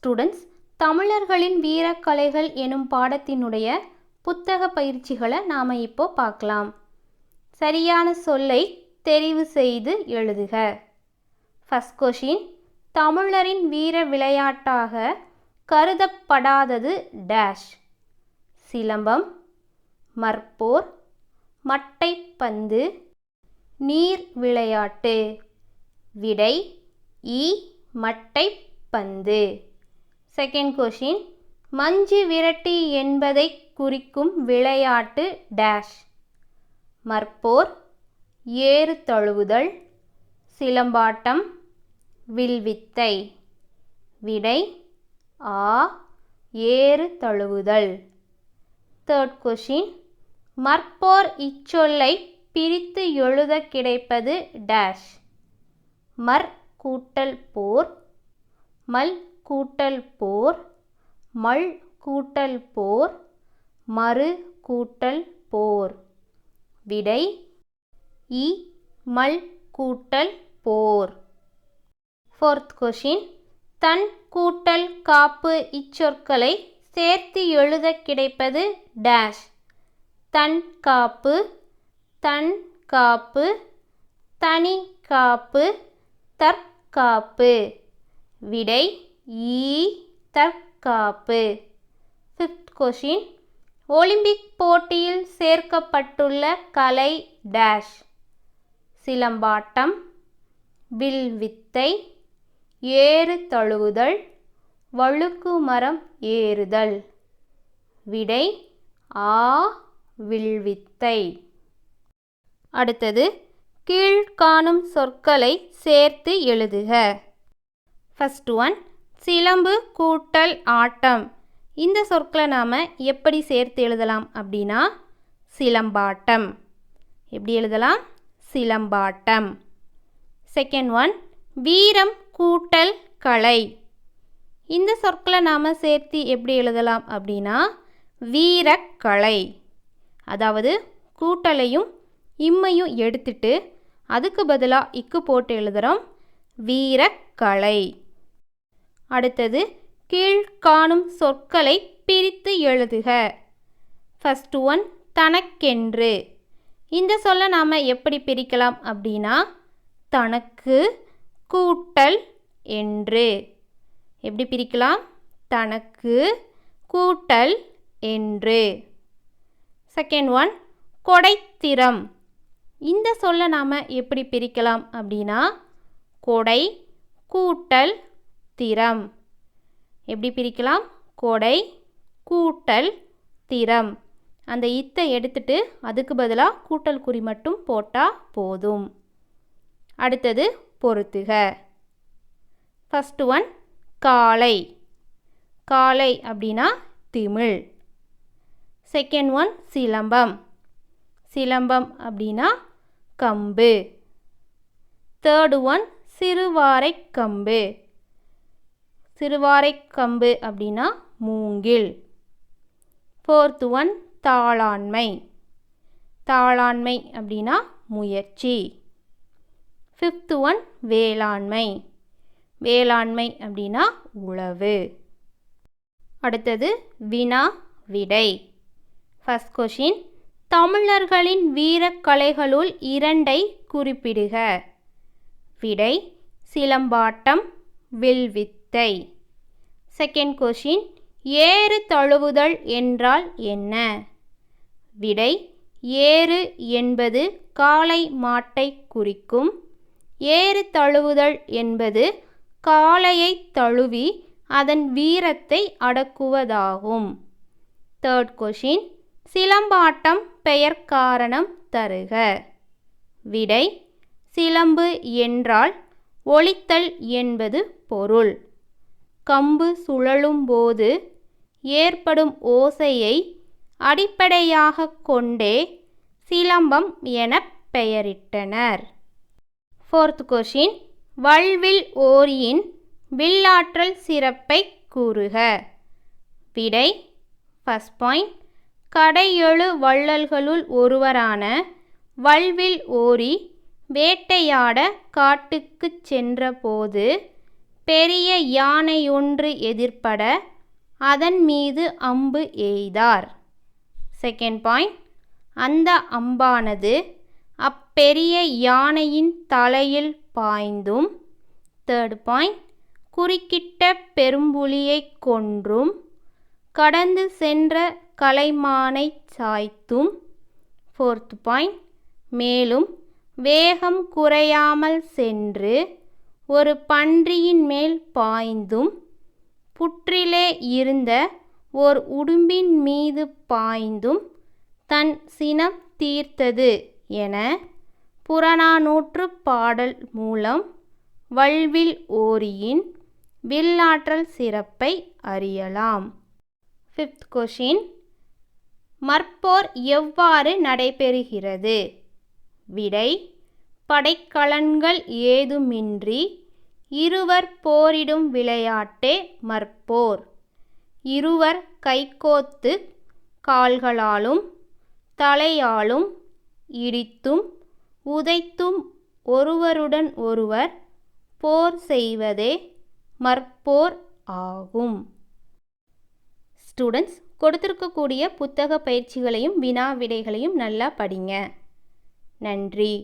Students, தமிழர்களின் வீரக்கலைகள் எனும் பாடத்தினுடைய புத்தக பயிற்சிகளை நாம் இப்போ பார்க்கலாம். சரியான சொல்லை தெரிவு செய்து எழுதுக. ஃபர்ஸ்ட் கொஷின், தமிழரின் வீர விளையாட்டாக கருதப்படாதது டேஷ். சிலம்பம், மற்போர், மட்டைப்பந்து, நீர் விளையாட்டு. விடை இ மட்டைப்பந்து. செகண்ட் கொஷின், மஞ்சு விரட்டி என்பதை குறிக்கும் விளையாட்டு டேஷ். மற்போர், ஏறு தழுவுதல், சிலம்பாட்டம், வில்வித்தை. விடை ஆ ஏறு தழுவுதல். தேர்ட் கொஷின், மற்போர் இச்சொல்லை பிரித்து எழுத கிடைப்பது டேஷ். மர் கூட்டல் போர், மல் கூட்டல் போர், மல் கூட்டல் போர், மறு கூட்டல் போர். விடை இ மல் கூட்டல் போர். ஃபோர்த் கொஷின், தன் கூட்டல் காப்பு இச்சொற்களை சேர்த்து எழுத கிடைப்பது டேஷ். தன் காப்பு, தன் காப்பு, தனி காப்பு, தற்காப்பு. விடை ஈ தற்காப்பு. ஃபிஃப்த் கொஷின், ஒலிம்பிக் போட்டியில் சேர்க்கப்பட்டுள்ள கலை டேஷ். சிலம்பாட்டம், வில்வித்தை, ஏறு தழுவுதல், வழுக்கு மரம் ஏறுதல். விடை ஆ வில்வித்தை. அடுத்தது, கீழ்காணும் சொற்களை சேர்த்து எழுதுக. ஃபர்ஸ்ட் ஒன், சிலம்பு கூட்டல் ஆட்டம். இந்த சொற்களை நாம் எப்படி சேர்த்து எழுதலாம் அப்படின்னா சிலம்பாட்டம். எப்படி எழுதலாம்? சிலம்பாட்டம். செகண்ட் ஒன், வீரம் கூட்டல் கலை. இந்த சொற்களை நாம் சேர்த்து எப்படி எழுதலாம் அப்படின்னா வீரக்கலை. அதாவது கூட்டலையும் இம்மையும் எடுத்துட்டு அதுக்கு பதிலாக இக்கு போட்டு எழுதுகிறோம், வீரக்கலை. அடுத்தது, கீழ்காணும் சொற்களை பிரித்து எழுதுக. ஃபர்ஸ்ட் ஒன், தனக்கென்று. இந்த சொல்லை நாம் எப்படி பிரிக்கலாம் அப்படின்னா தனக்கு கூட்டல் என்று. எப்படி பிரிக்கலாம்? தனக்கு கூட்டல் என்று. செகண்ட் ஒன், கொடைத்திறம். இந்த சொல்லை நாம் எப்படி பிரிக்கலாம் அப்படின்னா கொடை கூட்டல் திறம். எப்படி பிரிக்கலாம்? கொடை கூட்டல் திறம். அந்த இத்தை எடுத்துட்டு அதுக்கு பதிலாக கூட்டல் குறி மட்டும் போட்டால் போதும். அடுத்தது, பொறுத்துக. ஃபர்ஸ்ட் ஒன், காளை. காளை அப்படின்னா திமிழ். செகண்ட் ஒன், சிலம்பம். சிலம்பம் அப்படின்னா கம்பு. தேர்டு ஒன், சிறுவாரைக் கம்பு. சிறுவாரைக் கம்பு அப்படின்னா மூங்கில். Fourth one, தாளாண்மை. தாளாண்மை அப்படின்னா முயற்சி. ஃபிஃப்த் ஒன், வேளாண்மை. வேளாண்மை அப்படின்னா உழவு. அடுத்தது, வினா விடை. ஃபர்ஸ்ட் கொஷின், தமிழர்களின் வீரக்கலைகளுள் இரண்டை குறிப்பிடுக. விடை சிலம்பாட்டம், வில்வித்தை. செகண்ட் கொஷின், ஏறு தழுவுதல் என்றால் என்ன? விடை ஏறு என்பது காளை மாட்டை குறிக்கும். ஏறு தழுவுதல் என்பது காளையை தழுவி அதன் வீரத்தை அடக்குவதாகும். தேர்ட் கொஷின், சிலம்பாட்டம் பெயர் காரணம் தருக. விடை சிலம்பு என்றால் ஒலித்தல் என்பது பொருள். கம்பு சுழலும் போது ஏற்படும் ஓசையை அடிப்படையாக கொண்டே சிலம்பம் என பெயரிட்டனர். ஃபோர்த் கொஷின், வல்வில் ஓரியின் வில்லாற்றல் சிறப்பை கூறுக. விடை ஃபர்ஸ்ட் பாயிண்ட், கடையெழு வள்ளல்களுள் ஒருவரான வல்வில் ஓரி வேட்டையாட காட்டுக்குச் சென்றபோது பெரிய யானையொன்று எதிர்ப்பட அதன் மீது அம்பு எய்தார். செகண்ட் பாயிண்ட், அந்த அம்பானது அப்பெரிய யானையின் தலையில் பாய்ந்தும். தேர்ட் பாயிண்ட், குறுக்கிட்ட பெரும்புலியை கொன்றும் கடந்து சென்ற கலைமானை சாய்த்தும். ஃபோர்த் பாயிண்ட், மேலும் வேகம் குறையாமல் சென்று ஒரு பன்றியின் மேல் பாய்ந்தும் புற்றிலே இருந்த ஓர் உடும்பின் மீது பாய்ந்தும் தன் சினம் தீர்த்தது என புறநானூற்று பாடல் மூலம் வல்வில் ஓரியின் வில்லாற்றல் சிறப்பை அறியலாம். ஃபிஃப்த் கொஷின், மற்போர் எவ்வாறு நடைபெறுகிறது? விடை, படைக்கலன்கள் ஏதுமின்றி இருவர் போரிடும் விளையாட்டே மற்போர். இருவர் கைகோத்து கால்களாலும் தலையாலும் இடித்தும் உதைத்தும் ஒருவருடன் ஒருவர் போர் செய்வதே மற்போர் ஆகும். ஸ்டூடெண்ட்ஸ், கொடுத்திருக்கக்கூடிய புத்தக பயிற்சிகளையும் வினா விடைகளையும் நல்லா படிங்க. நன்றி.